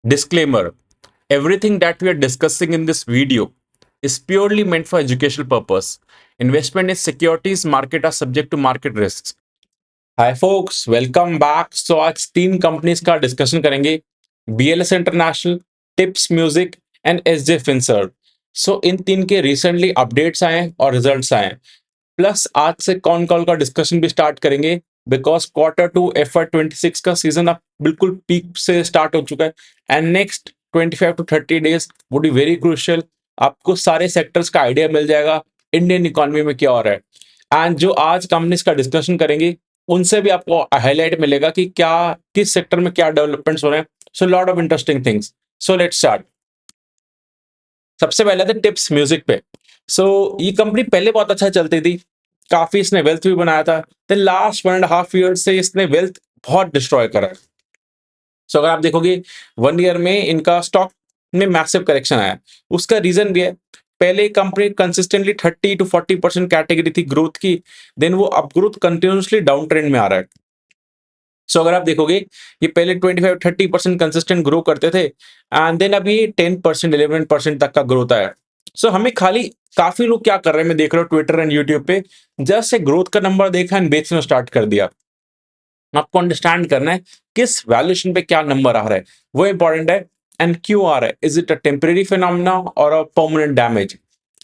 Disclaimer: everything that we are discussing in this video is purely meant for educational purpose. Investment in securities market are subject to market risks. Hi folks, welcome back. So आज तीन companies का discussion करेंगे, BLS international, tips music and SJ Finserv. So इन तीन के recently updates आए हैं और रिजल्ट्स आए हैं. प्लस आज से कॉन कॉल का डिस्कशन भी स्टार्ट करेंगे बिकॉज Q2 FY26 का सीजन अब बिल्कुल पीक से स्टार्ट हो चुका है and next 25 to 30 days would be very crucial. आपको सारे सेक्टर्स का आइडिया मिल जाएगा इंडियन इकोनॉमी में क्या हो रहा है. एंड जो आज कंपनीज का डिस्कशन करेंगे उनसे भी आपको हाईलाइट मिलेगा कि क्या किस सेक्टर में क्या डेवलपमेंट्स हो रहे हैं. So lot of interesting things. So let's start. सबसे पहले थे टिप्स म्यूजिक पे. ये कंपनी पहले बहुत अच्छा चलती थी, काफी इसने वेल्थ भी बनाया था. देन लास्ट 1.5 ईयर से इसने वेल्थ बहुत डिस्ट्रॉय करा है. अगर आप देखोगे 1 ईयर में इनका स्टॉक में मैसिव करेक्शन आया. उसका रीजन भी है, पहले कंपनी कंसिस्टेंटली 30 to 40% कैटेगरी थी ग्रोथ की, देन वो अब ग्रोथ कंटिन्यूसली डाउन ट्रेंड में आ रहा है. अगर आप देखोगे ये पहले 25-30% कंसिस्टेंट ग्रो करते थे एंड देन अभी 10% 11% तक का ग्रोथ आया. हमें खाली काफी लोग क्या कर रहे हैं, मैं देख रहा हूँ ट्विटर एंड यूट्यूब पे, जस्ट एक ग्रोथ का नंबर देखा एंड बेचना स्टार्ट कर दिया. आपको अंडरस्टैंड करना है किस वैल्यूएशन पे क्या नंबर आ रहा है, वो इंपॉर्टेंट है. एंड क्यों आ रहा है, is it a temporary phenomena और अ परमानेंट डैमेज.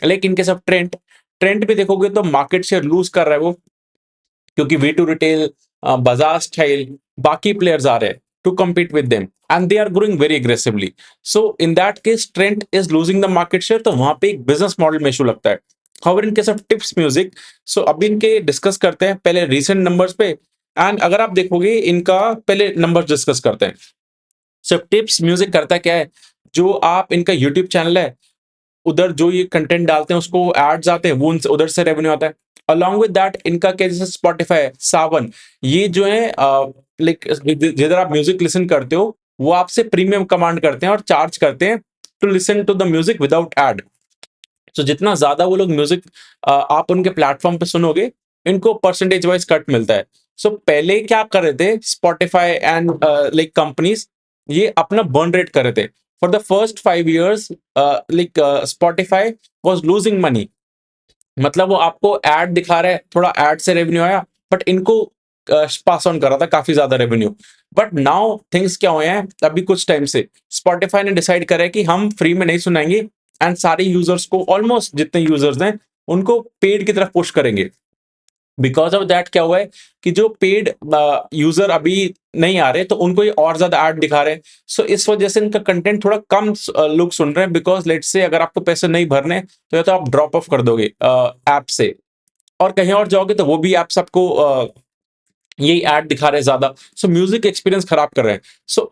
लेकिन इनके सब ट्रेंड ट्रेंड पे देखोगे तो मार्केट शेयर लूज कर रहा है वो, क्योंकि वे टू रिटेल, बाजार स्टाइल, बाकी प्लेयर्स आ रहे हैं to compete with them and they are growing very aggressively. So in that case Trent is losing the market share, तो वहां पे एक बिजनेस मॉडल में इशू लगता है. However in case of tips music, अभी इनके डिस्कस करते हैं पहले रीसेंट नंबर्स पे. एंड अगर आप देखोगे इनका पहले नंबर्स डिस्कस करते हैं. टिप्स म्यूजिक करता क्या है, जो आप इनका यूट्यूब चैनल है उधर जो ये कंटेंट डालते हैं उसको एड्स आते हैं, वो उधर से रेवेन्यू आता है. अलॉन्ग विद दैट इनका क्या, जैसे स्पॉटिफाई, सावन, ये जो है लाइक जिधर आप म्यूजिक लिसन करते हो वो आपसे प्रीमियम कमांड करते हैं और चार्ज करते हैं to listen to the music without ad. जितना ज्यादा वो लोग म्यूजिक आप उनके प्लेटफॉर्म पे सुनोगे, इनको परसेंटेज वाइज कट मिलता है. पहले क्या कर रहे थे स्पॉटिफाई एंड लाइक कंपनीज, ये अपना बर्न रेट कर रहे थे. For the first 5 years like Spotify was losing money. मतलब वो आपको एड दिखा रहा है, थोड़ा एड से रेवेन्यू आया, बट इनको पास ऑन कर रहा था काफी ज्यादा रेवेन्यू. बट नाउ थिंग्स क्या हुए हैं, अभी कुछ टाइम से स्पॉटिफाई ने डिसाइड करा है कि हम फ्री में नहीं सुनाएंगे एंड सारे यूजर्स को, ऑलमोस्ट जितने यूजर्स हैं उनको पेड की तरफ पुश करेंगे. बिकॉज ऑफ दैट क्या हुआ है कि जो पेड यूजर अभी नहीं आ रहे तो उनको ये और ज्यादा ऐड दिखा रहे हैं. इस वजह से इनका कंटेंट थोड़ा कम लोग सुन रहे हैं. बिकॉज लेट्स से अगर आपको पैसे नहीं भरने तो या तो आप ड्रॉप ऑफ कर दोगे ऐप से, और कहीं और जाओगे तो वो भी ऐप्स आपको यही ऐड दिखा रहे हैं ज्यादा. म्यूजिक एक्सपीरियंस खराब कर रहे हैं.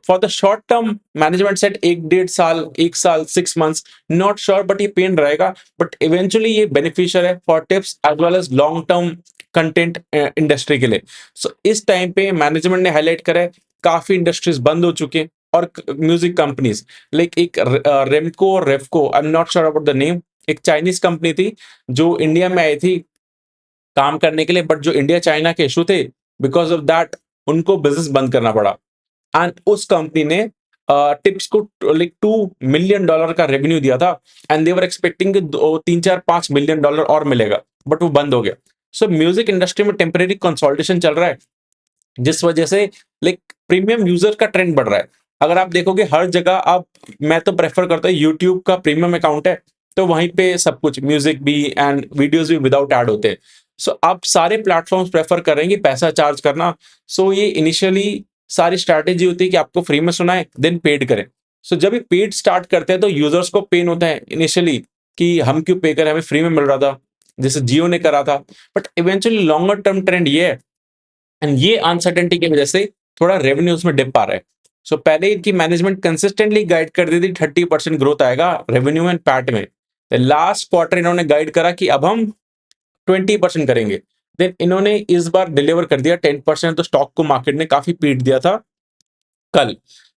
For the short term management set 1-1.5 साल, 1 साल, 6 months, नॉट श्योर, बट ये पेन रहेगा. बट इवेंचुअली ये बेनिफिशियल है for tips as well as long term content industry के लिए. इस टाइम पे मैनेजमेंट ने हाईलाइट करा है काफी इंडस्ट्रीज बंद हो चुके हैं और म्यूजिक कंपनीज लाइक एक रेमको और Refco, I am not sure about the name, एक चाइनीज कंपनी थी जो इंडिया में आई थी काम करने के लिए, बट जो इंडिया चाइना के इशू थे, बिकॉज ऑफ दैट उनको बिजनेस बंद करना पड़ा. एंड उस कंपनी ने टिप्स को लाइक $2 million का रेवेन्यू दिया था and they were expecting 3-4-5 million और मिलेगा, बट वो बंद हो गया. म्यूजिक इंडस्ट्री में टेम्परेरी कंसोलिडेशन चल रहा है, जिस वजह से लाइक प्रीमियम यूजर का ट्रेंड बढ़ रहा है. अगर आप देखोगे हर जगह, आप, मैं तो प्रेफर करता हूँ यूट्यूब का प्रीमियम अकाउंट है तो वहीं पे सब कुछ म्यूजिक भी एंड वीडियोस भी विदाउट ऐड होते हैं. आप सारे प्लेटफॉर्म्स प्रेफर करेंगे पैसा चार्ज करना. ये इनिशियली सारी स्ट्रैटेजी होती है कि आपको फ्री में सुनाए देन पेड करें. जब ये पेड स्टार्ट करते हैं तो यूजर्स को पेन होता है इनिशियली कि हम क्यों पे करें, हमें फ्री में मिल रहा था, जैसे जियो ने करा था. But eventually longer term trend ये है एंड ये अनसर्टेनिटी की वजह से थोड़ा रेवेन्यूज में डिप आ रहा है. पहले इनकी मैनेजमेंट कंसिस्टेंटली गाइड कर दी थी 30% ग्रोथ आएगा रेवेन्यू एंड पैट में. लास्ट क्वार्टर इन्होंने गाइड करा कि अब हम 20% करेंगे. देन इन्होंने इस बार डिलीवर कर दिया 10%, तो स्टॉक को मार्केट ने काफी पीट दिया था कल.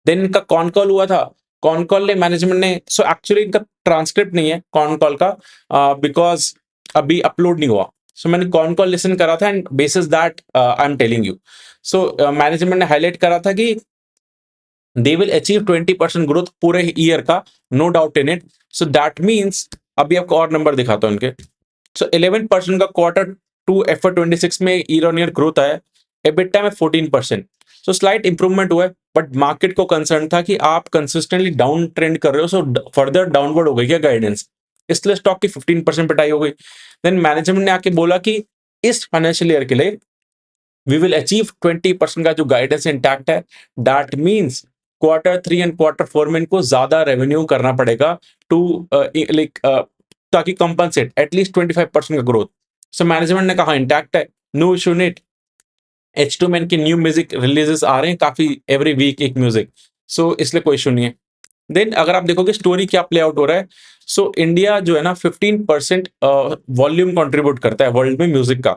देन इनका कॉन कॉल हुआ था, कॉन कॉल ने मैनेजमेंट ने, एक्चुअली इनका ट्रांसक्रिप्ट नहीं है कॉन कॉल का, बिकॉज अभी अपलोड नहीं हुआ. मैंने कॉन कॉल लिसन करा था and basis that I am telling you. Management ने हाईलाइट करा था कि दे विल अचीव 20% ग्रोथ पूरे ईयर का, no doubt in it. So that means, अभी आपको और नंबर दिखाता हूँ उनके। सो 11% का क्वार्टर टू FY 26 में ईयर ऑन ईयर ग्रोथ आया, एबिटा में 14%। सो स्लाइट इंप्रूवमेंट हुआ है, बट मार्केट को कंसर्न था कि आप कंसिस्टेंटली डाउन ट्रेंड कर रहे हो, सो फर्दर डाउनवर्ड हो गई क्या गाइडेंस, इसलिए स्टॉक की 15% पिटाई हो गई। देन मैनेजमेंट ने आके बोला कि इस फाइनेंशियल ईयर के लिए वी विल अचीव 20% का जो गाइडेंस इंटैक्ट है। That means quarter 3 and quarter 4 में इनको ज्यादा रेवेन्यू करना पड़ेगा टू लाइक ताकि कंपनसेट एटलीस्ट 25% का ग्रोथ। सो मैनेजमेंट ने कहा इंटैक्ट है, नो इशू नेट। H2 में इनके न्यू म्यूजिक रिलीजेस आ रहे हैं काफी, एवरी वीक एक म्यूजिक, सो इसलिए कोई इशू नहीं है। देन अगर आप देखोगे स्टोरी क्या प्ले आउट हो रहा है, सो इंडिया जो है ना 15% वॉल्यूम कंट्रीब्यूट करता है वर्ल्ड में म्यूजिक का,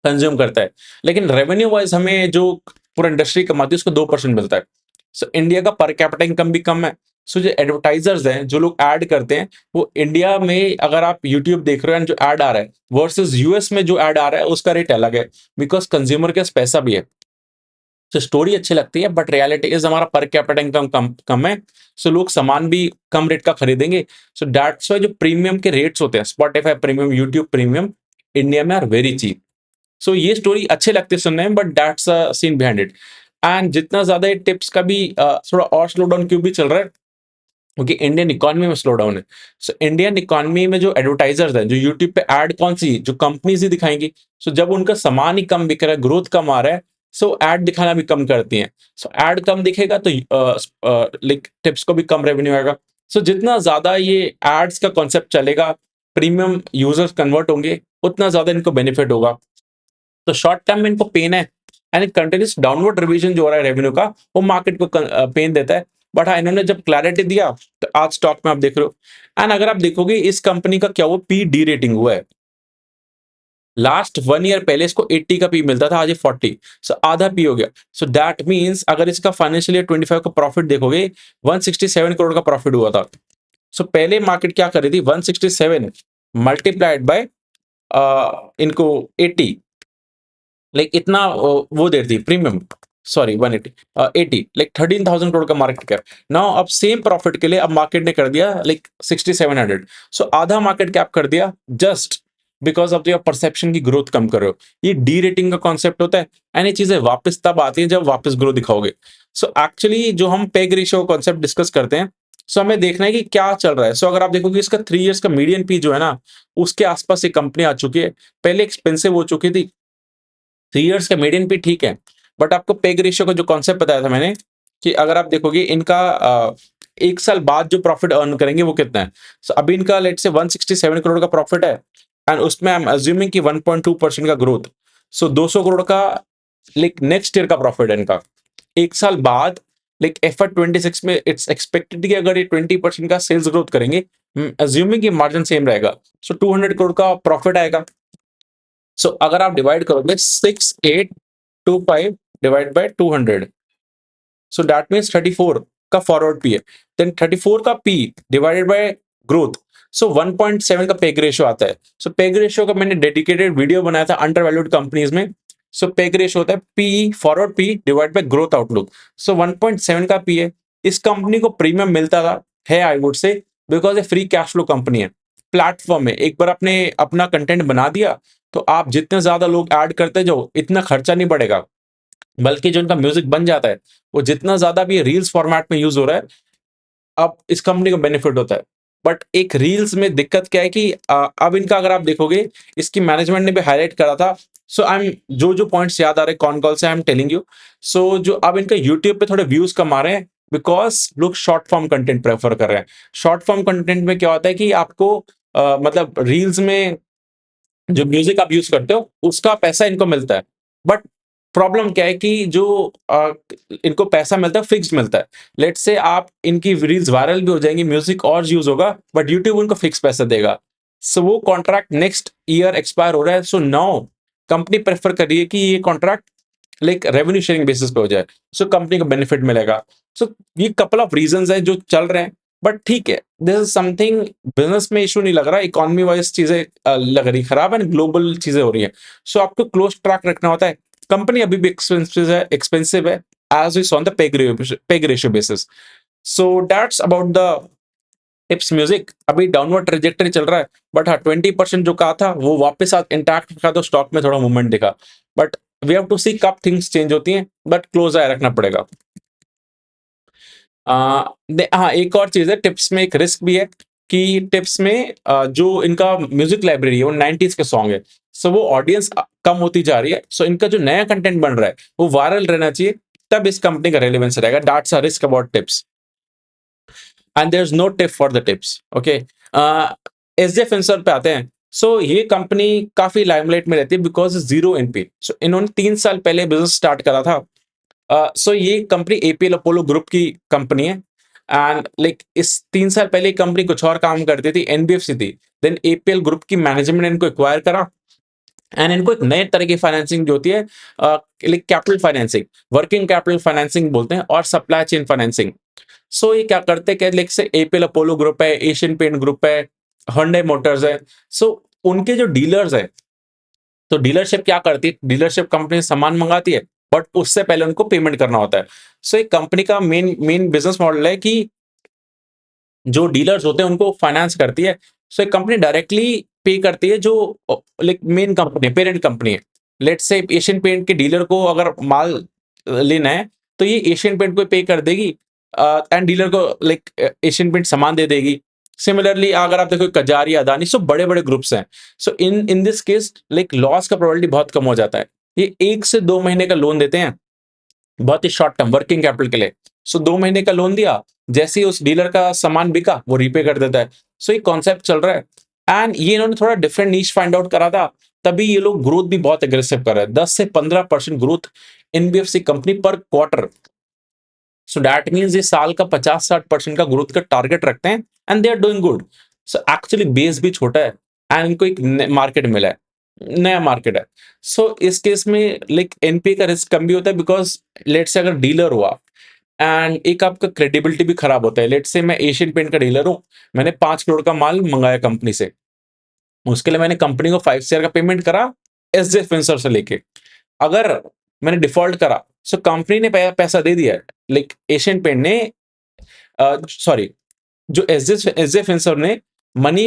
कंज्यूम करता है, लेकिन रेवेन्यू वाइज हमें जो पूरा इंडस्ट्री कमाती है उसको 2% मिलता है। सो इंडिया का पर कैपिटा इनकम भी कम है। सो जो एडवर्टाइजर्स हैं, जो लोग ऐड करते हैं, वो इंडिया में अगर आप यूट्यूब देख रहे हो जो ऐड आ रहा है वर्सेस यूएस में जो ऐड आ रहा है उसका रेट अलग है, बिकॉज कंज्यूमर के पास पैसा भी है। तो स्टोरी अच्छी लगती है, बट रियलिटी इज हमारा पर कैपिटा इनकम कम कम है, सो लोग सामान भी कम रेट का खरीदेंगे। सो दैट्स वाई जो प्रीमियम के रेट्स होते हैं, Spotify premium, YouTube premium, India में आर वेरी चीप। सो ये स्टोरी अच्छी लगती है सुनने में, but that's a scene behind it. And जितना ज्यादा ये टिप्स का भी थोड़ा और स्लो डाउन क्यों भी चल रहा है, क्योंकि इंडियन इकोनॉमी में स्लो डाउन है। सो इंडियन इकोनॉमी में जो एडवर्टाइजर्स हैं, जो यूट्यूब पे ऐड कौन सी, जो कंपनीज ही दिखाएंगी। सो जब उनका सामान ही कम बिक रहा है, ग्रोथ कम आ रहा है, सो ऐड दिखाना भी कम करती हैं। सो ऐड कम दिखेगा तो लाइक टिप्स को भी कम रेवेन्यू आएगा। सो जितना ज्यादा ये एड्स का कॉन्सेप्ट चलेगा, प्रीमियम यूजर्स कन्वर्ट होंगे, उतना ज्यादा इनको बेनिफिट होगा। तो शॉर्ट टर्म में इनको पेन है, एंड कंटिन्यूस डाउनवर्ड रिवीजन जो हो रहा है रेवेन्यू का, वो मार्केट को पेन देता है। बट हाँ, इन्होंने जब क्लैरिटी दिया तो आज स्टॉक में आप देख रहे हो। एंड अगर आप देखोगे इस कंपनी का क्या हुआ, पी डी रेटिंग हुआ है। लास्ट 1 ईयर पहले इसको 80 का पी मिलता था, आज ये 40, सो आधा पी हो गया। सो दैट मीन्स अगर इसका फाइनेंशियल ईयर 25 का प्रॉफिट देखोगे, 167 करोड़ का प्रॉफिट हुआ था। सो पहले मार्केट क्या कर रही थी, 167 मल्टीप्लाइड बाय इनको 80, लाइक इतना वो दे रही थी प्रीमियम, सॉरी 180 80, लाइक 13,000 करोड़ का मार्केट कैप। नाउ अब सेम प्रॉफिट के लिए अब मार्केट ने कर दिया लाइक 6,700, सो आधा मार्केट कैप कर दिया, just because of your perception की ग्रोथ कम कर रहे हो। ये डी रेटिंग का कॉन्सेप्ट होता है, एंड ये चीजें वापस तब आती है जब वापस ग्रोथ दिखाओगे। सो एक्चुअली जो हम पेग रेशियो कॉन्सेप्ट डिस्कस करते हैं, सो हमें देखना है कि क्या चल रहा है। सो अगर आप देखोगे इसका 3 इयर्स का मीडियन पी जो है ना, उसके आसपास एक कंपनी आ चुकी है, पहले एक्सपेंसिव हो चुकी थी। 3 इयर्स का मीडियन भी ठीक है, बट आपको पेग रेशियो का जो कॉन्सेप्ट बताया था मैंने, कि अगर आप देखोगे इनका 1 साल बाद जो प्रॉफिट अर्न करेंगे वो कितना है। सो अभी इनका लेट से 167 करोड़ का प्रॉफिट है, एंड उसमें आई एम अज्यूमिंग कि 1.2% का ग्रोथ, सो 200 करोड़ का लाइक नेक्स्ट ईयर का प्रॉफिट है इनका। 1 साल बाद लाइक FY 26 में इट्स एक्सपेक्टेड कि अगर ये 20% का सेल्स ग्रोथ करेंगे, अज्यूमिंग कि मार्जिन सेम रहेगा, सो 200 करोड़ का प्रॉफिट आएगा। सो अगर आप डिवाइड करोगे 6825 divide by 200, so that means 34 का फॉरवर्ड पी है। देन 34 का पी डिवाइडेड बाय ग्रोथ, सो 1.7 का पेग रेशियो आता है। सो पेग रेशियो का मैंने डेडिकेटेड वीडियो बनाया था अंडर वैल्यूड कंपनीज में। सो पेग रेशियो होता है P, forward P divide by growth outlook, so 1.7 का पी है। इस कंपनी को प्रीमियम मिलता था, है आई वुड से, बिकॉज ये फ्री कैश फ्लो कंपनी है। प्लेटफॉर्म है, एक बार आपने अपना कंटेंट बना दिया तो आप जितने ज्यादा लोग ऐड करते जाओ, इतना खर्चा नहीं बढ़ेगा, बल्कि जो इनका म्यूजिक बन जाता है, वो जितना ज्यादा भी रील्स फॉर्मेट में यूज हो रहा है, अब इस कंपनी को बेनिफिट होता है। बट एक रील्स में दिक्कत क्या है कि अब इनका अगर आप देखोगे, इसकी मैनेजमेंट ने भी हाईलाइट करा था। सो आई एम जो जो पॉइंट्स याद आ रहे कॉन कॉल से, आई एम टेलिंग यू। सो जो अब इनका यूट्यूब पे थोड़े व्यूज कम आ रहे हैं, बिकॉज लोग शॉर्ट फॉर्म कंटेंट प्रेफर कर रहे हैं। शॉर्ट फॉर्म कंटेंट में क्या होता है कि आपको मतलब रील्स में जो म्यूजिक आप यूज करते हो उसका पैसा इनको मिलता है, बट प्रॉब्लम क्या है कि जो इनको पैसा मिलता है फिक्स्ड मिलता है। लेट्स से आप इनकी रील्स वायरल भी हो जाएंगी, म्यूजिक और यूज होगा, बट यूट्यूब उनको फिक्स पैसा देगा। सो वो कॉन्ट्रैक्ट नेक्स्ट ईयर एक्सपायर हो रहा है, सो नाउ कंपनी प्रेफर कर रही है कि ये contract like revenue sharing basis पे हो जाए, सो कंपनी को बेनिफिट मिलेगा। सो ये कपल ऑफ रीजंस है जो चल रहे हैं, बट ठीक है, दिस इज समथिंग, बिजनेस में इशू नहीं लग रहा, इकोनॉमी वाइज चीजें लग रही खराब है, ग्लोबल चीजें हो रही है। सो आपको क्लोज ट्रैक रखना होता है। कंपनी अभी भी एक्सपेंसिव है, as we saw on the peg ratio basis. So that's about the tips music. अभी डाउनवर्ड ट्रेजेक्टरी चल रहा है, बट हाँ 20% जो कहा था वो वापस इंटैक्ट था, तो स्टॉक में थोड़ा मूवमेंट दिखा. बट वी हैव टू सी कब थिंग्स चेंज होती हैं, बट क्लोज आए रखना पड़ेगा. हाँ, एक और चीज है, टिप्स में एक रिस्क भी है कि टिप्स में जो इनका म्यूजिक लाइब्रेरी है वो 90s के सॉन्ग है. सो वो ऑडियंस कम होती जा रही है. सो इनका जो नया कंटेंट बन रहा है वो वायरल रहना चाहिए, तब इस कंपनी का रेलेवेंस रहेगा. That's a risk about tips. And there is no tip for the tips. Okay, SJF इंसर पे आते हैं. सो ये कंपनी काफी लाइमलाइट में रहती है बिकॉज जीरो एनपी. सो इन्होंने 3 साल पहले बिजनेस स्टार्ट करा था. सो ये कंपनी एपीएल अपोलो ग्रुप की कंपनी है. एंड लाइक इस 3 साल पहले कंपनी कुछ और काम करती थी, एनबीएफसी थी. देन एपीएल ग्रुप की मैनेजमेंट ने इनको एक्वायर करा, एंड इनको एक नए तरह की फाइनेंसिंग जो होती है, like capital financing, working capital financing बोलते हैं, और सप्लाई चेन फाइनेंसिंग. सो ये क्या करते हैं, लाइक से एपीएल अपोलो ग्रुप है, एशियन पेंट ग्रुप है, Hyundai मोटर्स है. सो उनके जो डीलर्स है, तो डीलरशिप क्या करती है, डीलरशिप कंपनी सामान मंगाती है, बट उससे पहले उनको पेमेंट करना होता है. सो एक कंपनी का मेन मेन बिजनेस मॉडल है कि जो डीलर्स होते हैं उनको फाइनेंस करती है. सो एक कंपनी डायरेक्टली पे करती है जो like main company, parent company है. लेट्स से एशियन पेंट के डीलर को अगर माल लेना है, तो ये एशियन पेंट को पे कर देगी, एंड डीलर को लाइक एशियन पेंट सामान दे देगी. सिमिलरली अगर आप देखो कजारी, अदानी, सब बड़े बड़े ग्रुप्स हैं. So in in this case like loss का प्रोबेबिलिटी बहुत कम हो जाता है. ये 1 से 2 महीने का लोन देते हैं, बहुत ही शॉर्ट टर्म वर्किंग कैपिटल के लिए. सो 2 महीने का लोन दिया, जैसे ही उस डीलर का सामान बिका वो रीपे कर देता है. सो ये कॉन्सेप्ट चल रहा है. एंड ये इन्होंने थोड़ा डिफरेंट नीच फाइंड आउट करा था, तभी ये लोग ग्रोथ भी बहुत एग्रेसिव कर रहे हैं. 10 से 15% ग्रोथ एनबीएफसी कंपनी पर क्वार्टर. सो दैट मीन्स ये साल का 50-60% का ग्रोथ का टारगेट रखते हैं, and they are doing good. So actually base भी छोटा है, एंड इनको एक मार्केट मिला है, नया मार्केट है. सो इस केस में लाइक एनपी का रिस्क कम भी होता है, बिकॉज लेट से अगर डीलर हुआ, एंड एक आपका क्रेडिबिलिटी भी खराब होता है. लेट से मैं एशियन पेंट का डीलर हूं, मैंने 5 करोड़ का माल मंगाया कंपनी से, उसके लिए मैंने कंपनी को 5 शेयर का पेमेंट करा एसजे फिंसर से लेके. अगर मैंने डिफॉल्ट करा, सो कंपनी ने पैसा दे दिया, लाइक एशियन पेंट ने, सॉरी, जो एसजे फिंसर ने मनी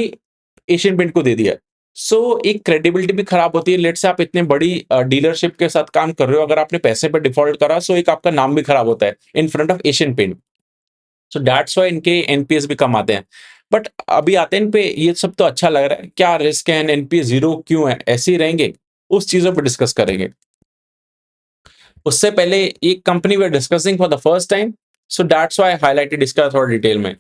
एशियन पेंट को दे दिया. सो एक क्रेडिबिलिटी भी खराब होती है. लेट से आप इतने बड़ी डीलरशिप के साथ काम कर रहे हो, अगर आपने पैसे पर डिफॉल्ट करा, सो एक आपका नाम भी खराब होता है in front of Asian paint. So that's why इनके एनपीएस भी कम आते हैं. बट अभी आते हैं इन पे, ये सब तो अच्छा लग रहा है, क्या रिस्क है, एनपीएस जीरो क्यों है, ऐसे ही रहेंगे, उस चीजों पर डिस्कस करेंगे. उससे पहले एक company we are discussing for the first time, so that's why highlighted इसका थोड़ा डिटेल में.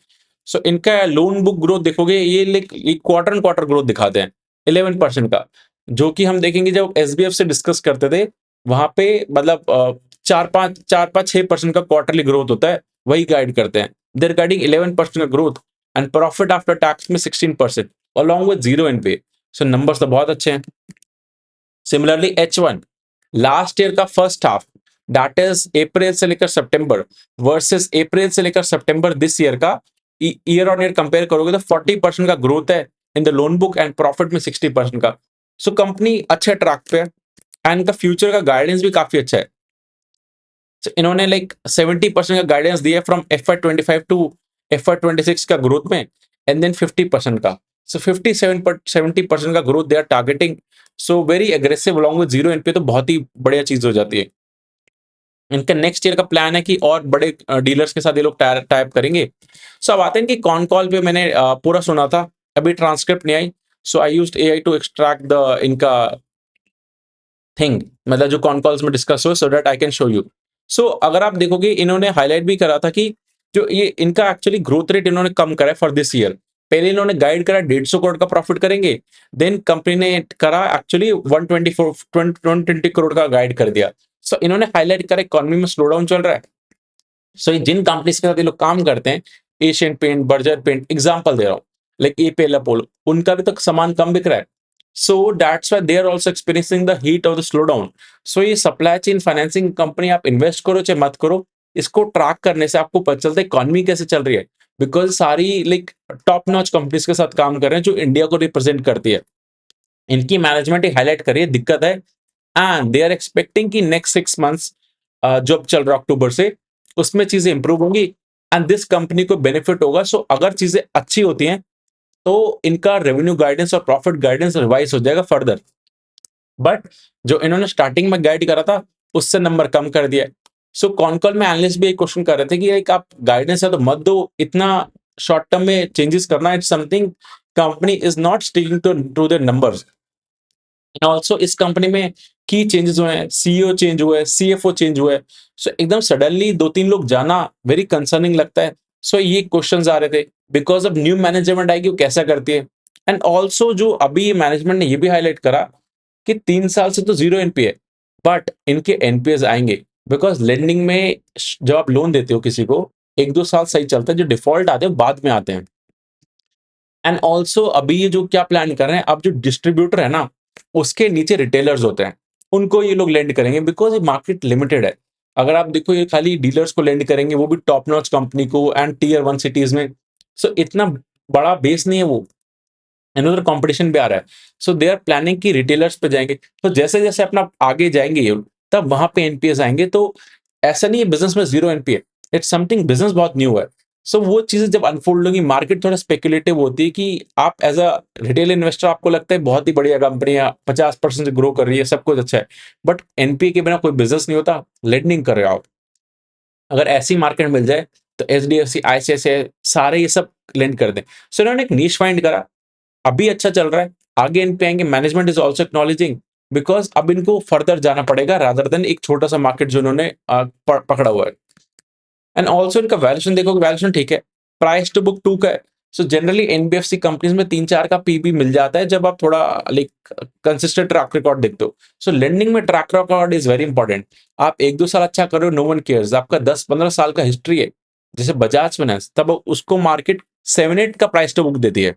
सो इनका लोन बुक ग्रोथ देखोगे, ये क्वार्टर एंड क्वार्टर ग्रोथ दिखाते हैं 11% का, जो कि हम देखेंगे जब एसबीएफ से डिस्कस करते थे, वहां पे मतलब 4-5 6% का क्वार्टरली ग्रोथ होता है, वही गाइड करते हैं. देर गाइडिंग 11% का growth, and profit after tax में 16%, along with zero NP. So numbers तो बहुत अच्छे हैं. सिमिलरली H1 लास्ट ईयर का फर्स्ट हाफ, दैट इज अप्रैल से लेकर सितंबर वर्सेस अप्रैल से लेकर सितंबर दिस ईयर का, ईयर ऑन ईयर कंपेयर करोगे तो 40% का ग्रोथ है in the loan book, and profit में 60% का. सो कंपनी अच्छे ट्रैक पे है, एंड इनका फ्यूचर का गाइडेंस भी काफी अच्छा है. So, इन्होंने लाइक 70% का गाइडेंस दिया फ्रॉम FY25 टू FY26 का ग्रोथ में, एंड देन 50% का. सो 57-70% का growth they are targeting. So very aggressive along with zero NP, तो बहुत ही बढ़िया चीज हो जाती है. इनका नेक्स्ट ईयर का प्लान है कि और बड़े डीलर्स के साथ ये लोग टाइप करेंगे. सो अब आते हैं कि कॉन कॉल पे मैंने पूरा सुना था, अभी ट्रांसक्रिप्ट नहीं आई. So I used AI to extract the इनका थिंग, मतलब जो कॉन कॉल्स में डिस्कस हुए, so that I can show you. So अगर आप देखोगे, इन्होंने हाईलाइट भी करा था कि जो ये इनका एक्चुअली ग्रोथ रेट इन्होंने कम करा है फॉर दिस ईयर. पहले इन्होंने गाइड करा 150 करोड़ का प्रॉफिट करेंगे, देन कंपनी ने करा एक्चुअली 120 करोड़ का गाइड कर दिया. सो इन्होंने हाईलाइट करा इकोनॉमी में स्लो डाउन चल रहा है. सो जिन कंपनीज के साथ ये लोग काम करते हैं, Asian paint, Berger paint, example दे रहा हूँ, लाइक एपीएल अपोलो, उनका भी तक सामान कम बिक रहा है. So that's why they are also experiencing the heat of the slowdown. So ये सप्लाई चेन फाइनेंसिंग कंपनी आप इन्वेस्ट करो चाहे मत करो, इसको ट्रैक करने से आपको पता चलता है इकोनॉमी कैसे चल रही है, बिकॉज सारी लाइक टॉप नॉच कंपनीज के साथ काम कर रहे हैं जो इंडिया को रिप्रेजेंट करती है. इनकी मैनेजमेंट हाईलाइट करिए दिक्कत है, एंड दे आर एक्सपेक्टिंग कि नेक्स्ट 6 मंथ्स जो अब चल रहा है अक्टूबर से, उसमें चीजें इंप्रूव होंगी एंड दिस कंपनी को बेनिफिट होगा। सो अगर चीजें अच्छी होती हैं तो इनका रेवेन्यू गाइडेंस और प्रॉफिट गाइडेंस रिवाइज हो जाएगा फर्दर। बट जो इन्होंने स्टार्टिंग में गाइड करा था उससे नंबर कम कर दिया। सो कॉन कॉल में एनालिस्ट भी एक क्वेश्चन कर रहे थे कि एक आप गाइडेंस है तो मत दो, इतना शॉर्ट टर्म में चेंजेस करना, it's something company is not sticking to the numbers. And also इस कंपनी में की चेंजेस हुए हैं, सीईओ चेंज हुआ है, सीएफओ चेंज हुआ है। सो एकदम सडनली दो तीन लोग जाना वेरी कंसर्निंग लगता है। सो ये क्वेश्चंस आ रहे थे बिकॉज अब न्यू मैनेजमेंट आएगी वो कैसा करती है। एंड ऑल्सो जो अभी मैनेजमेंट ने ये भी हाईलाइट करा कि 3 साल से तो जीरो एनपीए, बट इनके एनपीएस आएंगे बिकॉज लेंडिंग में जब आप लोन देते हो किसी को, 1-2 साल सही चलता है, जो डिफॉल्ट आते हैं बाद में आते हैं। एंड ऑल्सो अभी ये जो क्या प्लान कर रहे हैं, अब जो डिस्ट्रीब्यूटर है ना उसके नीचे रिटेलर्स होते हैं, उनको ये लोग लेंड करेंगे बिकॉज ये मार्केट लिमिटेड है। अगर आप देखो ये खाली डीलर्स को लेंड करेंगे, वो भी टॉप नॉच कंपनी को एंड टीयर 1 सिटीज में। सो इतना बड़ा बेस नहीं है वो, अनदर कंपटीशन भी आ रहा है। सो दे आर प्लानिंग कि रिटेलर्स पे जाएंगे। तो जैसे जैसे अपना आगे जाएंगे ये, तब वहां पे एनपीएस आएंगे। तो ऐसा नहीं है बिजनेस में zero NPA, it's something business बहुत न्यू है। सो वो चीजें जब अनफोल्ड होंगी, मार्केट थोड़ा स्पेकुलेटिव होती है कि आप एज अ रिटेल इन्वेस्टर आपको लगता है बहुत ही बढ़िया कंपनी है, 50% से ग्रो कर रही है, सब कुछ अच्छा है, बट एनपीए के बिना कोई बिजनेस नहीं होता। लेंडिंग कर रहे हो आप, अगर ऐसी मार्केट मिल जाए तो एचडीएफसी, आईसीआईसीआई सारे ये सब लेंड कर दें। सो इन्होंने एक नीश फाइंड करा, अभी अच्छा चल रहा है, आगे इन पे आएंगे। Management is also acknowledging because अब इनको फर्दर जाना पड़ेगा रादर देन एक छोटा सा मार्केट जो इन्होंने पकड़ा हुआ है। एंड ऑल्सो इनका वैल्यूएशन देखो, वैल्यूएशन ठीक है, प्राइस टू बुक 2 का है। सो जनरली एनबीएफसी कंपनीज में 3-4 का पीबी मिल जाता है जब आप थोड़ा लाइक कंसिस्टेंट ट्रैक रिकॉर्ड देखते हो। सो लेंडिंग में track record is very important. आप 1-2 साल अच्छा करो, नो वन केयर्स, आपका 10-15 साल का हिस्ट्री है जैसे बजाज फाइनेंस, तब उसको मार्केट 7-8 का प्राइस टू बुक देती है।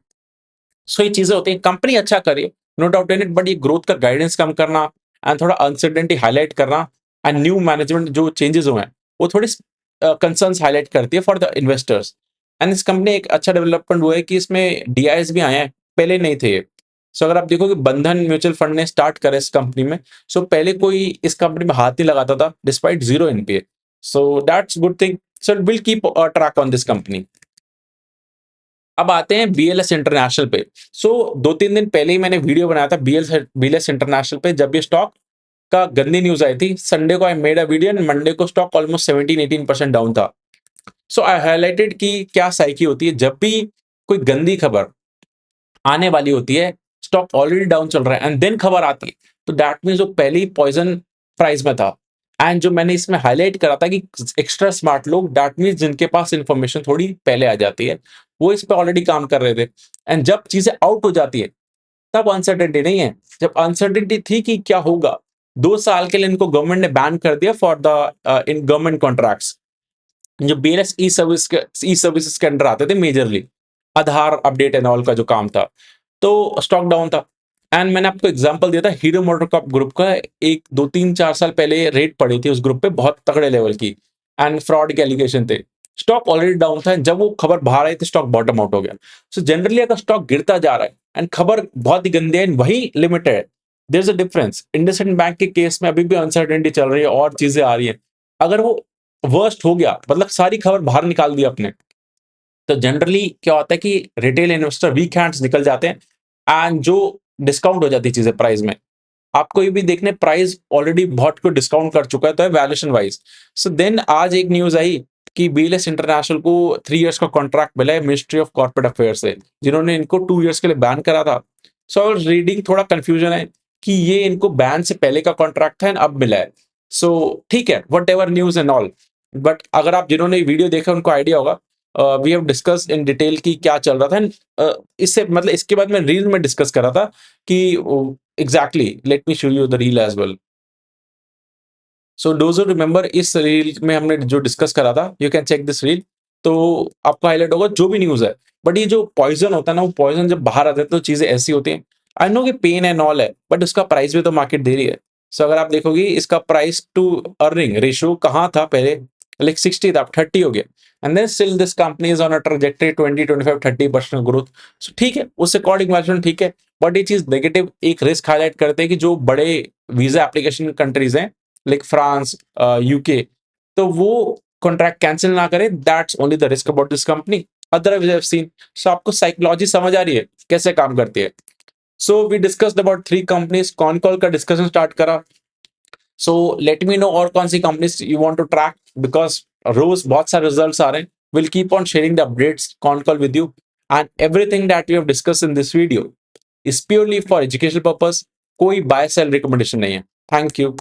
सो ये चीजें होती हैं, कंपनी अच्छा करे, no doubt in it, but ये ग्रोथ का गाइडेंस कम करना एंड थोड़ा अनसर्टेनिटी हाईलाइट करना एंड न्यू मैनेजमेंट जो चेंजेस हुए हैं वो थोड़ी कंसर्न्स हाईलाइट करती है फॉर द इन्वेस्टर्स। एंड इस कंपनी एक अच्छा डेवलपमेंट हुआ है कि इसमें डीआईएस भी आए हैं, पहले नहीं थे ये। सो अगर आप देखो कि बंधन म्यूचुअल फंड ने स्टार्ट करा इस कंपनी में, सो पहले कोई इस कंपनी में हाथ नहीं लगाता था despite zero NPA. So that's good thing. So will keep track on this company. अब आते हैं बीएलएस इंटरनेशनल पे। सो 2-3 दिन पहले ही मैंने वीडियो बनाया था बीएलएस इंटरनेशनल पे, जब ये स्टॉक का गंदी न्यूज आई थी। संडे को I made a video and Monday को स्टॉक ऑलमोस्ट 17-18% डाउन था। सो आई हाईलाइटेड कि क्या साइकी होती है जब भी कोई गंदी खबर आने वाली होती है, स्टॉक ऑलरेडी डाउन चल रहा है एंड देन खबर आती है, तो दैट मीन्स वो पहले ही पॉइजन प्राइस में था। एंड जो मैंने इसमें हाईलाइट करा था कि एक्स्ट्रा स्मार्ट लोग, दैट मीन्स जिनके पास इंफॉर्मेशन थोड़ी पहले आ जाती है, वो इस पे ऑलरेडी काम कर रहे थे। एंड जब चीजें आउट हो जाती है तब अनसर्टेनिटी नहीं है, जब अनसर्टेनिटी थी कि क्या होगा, 2 साल के लिए इनको गवर्नमेंट ने बैन कर दिया for the in government contracts, जो बीएलएस ई सर्विसेज के अंडर आते थे majorly, Aadhaar update and all का जो काम था, तो स्टॉक डाउन था। एंड मैंने आपको एग्जांपल दिया था हीरो मोटोकॉर्प ग्रुप का, एक 2-3-4 साल पहले रेट पड़ी थी उस ग्रुप पे बहुत तगड़े लेवल की एंड फ्रॉड के एलिगेशन थे। स्टॉक ऑलरेडी डाउन था, जब वो खबर बाहर आई तो स्टॉक बॉटम आउट हो गया। सो जनरली अगर स्टॉक गिरता जा रहा है एंड खबर बहुत ही गंदी है, वही लिमिटेड है, there is a difference. IndusInd bank के केस में अभी भी अनसर्टेनिटी चल रही है और चीजें आ रही है, अगर वो वर्स्ट हो गया मतलब सारी खबर बाहर निकाल दी अपने, तो जनरली क्या होता है कि रिटेल इन्वेस्टर वीक हैंड्स निकल जाते हैं एंड जो डिस्काउंट हो जाती है चीजें प्राइस में। आपको ये भी देखने प्राइस ऑलरेडी बहुत को डिस्काउंट कर चुका है तो है वैल्यूएशन वाइज। सो देन आज एक न्यूज आई कि बीएलएस इंटरनेशनल को 3 इयर्स का कॉन्ट्रैक्ट मिला है मिनिस्ट्री ऑफ कॉर्पोरेट अफेयर से, जिन्होंने इनको 2 इयर्स के लिए बैन करा था। सो रीडिंग थोड़ा कंफ्यूजन है कि ये इनको बैन से पहले का कॉन्ट्रैक्ट था अब मिला है। सो ठीक है, whatever news and all, but अगर आप जिन्होंने वीडियो देखा उनको आइडिया होगा, we have discuss in detail कि क्या चल रहा था। इससे मतलब इसके बाद मैं रील में डिस्कस कर रहा था कि exactly, let me show you the reel as well. So those remember, इस रील में हमने जो डिस्कस करा था, you can check this reel, तो आपको हाईलाइट होगा जो भी न्यूज है। बट ये जो पॉइजन होता है ना, वो पॉइजन जब बाहर आता है तो चीजें ऐसी होती हैं। आई नो कि पेन एंड ऑल है, बट उसका प्राइस भी तो मार्केट दे रही है। सो अगर आप देखोगे इसका प्राइस टू अर्निंग रेशियो कहाँ था पहले, लाइक 60 था, अब 30 हो गया। And then still this company is on a trajectory 20-25-30% growth. So ठीक है, उस अकॉर्डिंग वैल्यूएशन ठीक है, बट ये चीज नेगेटिव एक रिस्क हाईलाइट करते हैं कि जो बड़े वीजा एप्लीकेशन कंट्रीज हैं लाइक फ्रांस, यूके, तो वो कॉन्ट्रैक्ट कैंसिल ना करे, that's only the risk about this company. Otherwise I have seen. So आपको साइकोलॉजी समझ आ रही है कैसे काम करती है। So we discussed about 3 companies, con call का डिस्कशन स्टार्ट करा। सो लेट मी नो और कौन सी companies you want to track, because रोज बहुत सारे रिजल्ट्स आ रहे हैं। Will keep on sharing the updates con call with you, and everything that we have discuss in this video is purely for educational purpose. कोई buy sell recommendation नहीं है। Thank you.